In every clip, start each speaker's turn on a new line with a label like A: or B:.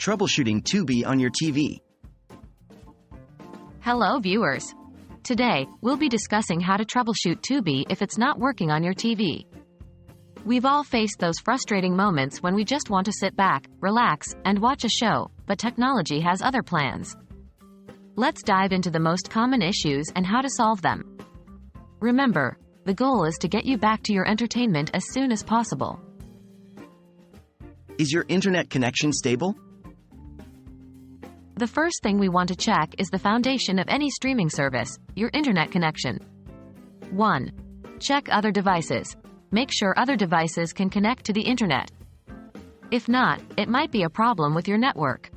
A: Troubleshooting Tubi on your TV.
B: Hello viewers. Today, we'll be discussing how to troubleshoot Tubi if it's not working on your TV. We've all faced those frustrating moments when we just want to sit back, relax, and watch a show, but technology has other plans. Let's dive into the most common issues and how to solve them. Remember, the goal is to get you back to your entertainment as soon as possible.
A: Is your internet connection stable?
B: The first thing we want to check is the foundation of any streaming service, your internet connection. 1. Check other devices. Make sure other devices can connect to the internet. If not, it might be a problem with your network.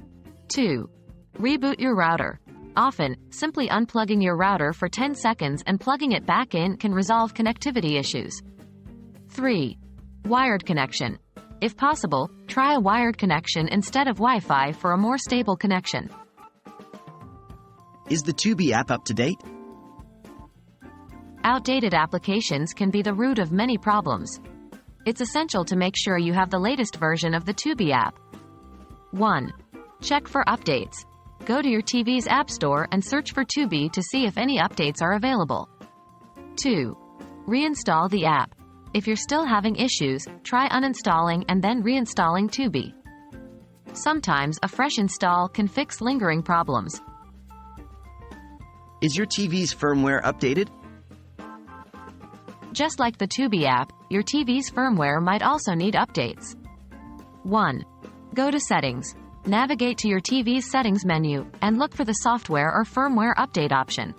B: 2. Reboot your router. Often, simply unplugging your router for 10 seconds and plugging it back in can resolve connectivity issues. 3. Wired connection. If possible, try a wired connection instead of Wi-Fi for a more stable connection.
A: Is the Tubi app up to date?
B: Outdated applications can be the root of many problems. It's essential to make sure you have the latest version of the Tubi app. 1. Check for updates. Go to your TV's App Store and search for Tubi to see if any updates are available. 2. Reinstall the app. If you're still having issues, try uninstalling and then reinstalling Tubi. Sometimes a fresh install can fix lingering problems.
A: Is your TV's firmware updated?
B: Just like the Tubi app, your TV's firmware might also need updates. 1. Go to Settings. Navigate to your TV's Settings menu, and look for the Software or Firmware Update option.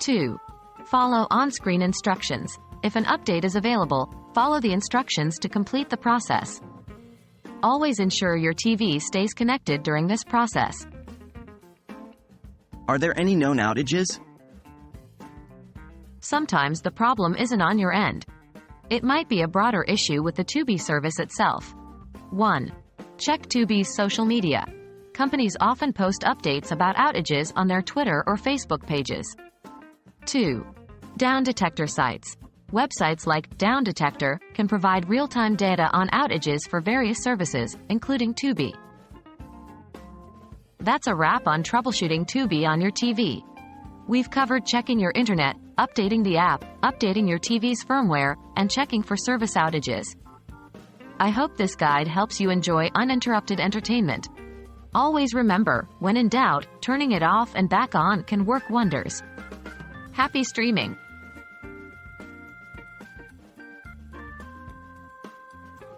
B: 2. Follow on-screen instructions. If an update is available, follow the instructions to complete the process. Always ensure your TV stays connected during this process.
A: Are there any known outages?
B: Sometimes the problem isn't on your end. It might be a broader issue with the Tubi service itself. 1. Check Tubi's social media. Companies often post updates about outages on their Twitter or Facebook pages. 2. Down detector sites. Websites like Down Detector can provide real-time data on outages for various services, including Tubi. That's a wrap on troubleshooting Tubi on your TV. We've covered checking your internet, updating the app, updating your TV's firmware, and checking for service outages. I hope this guide helps you enjoy uninterrupted entertainment. Always remember, when in doubt, turning it off and back on can work wonders. Happy streaming!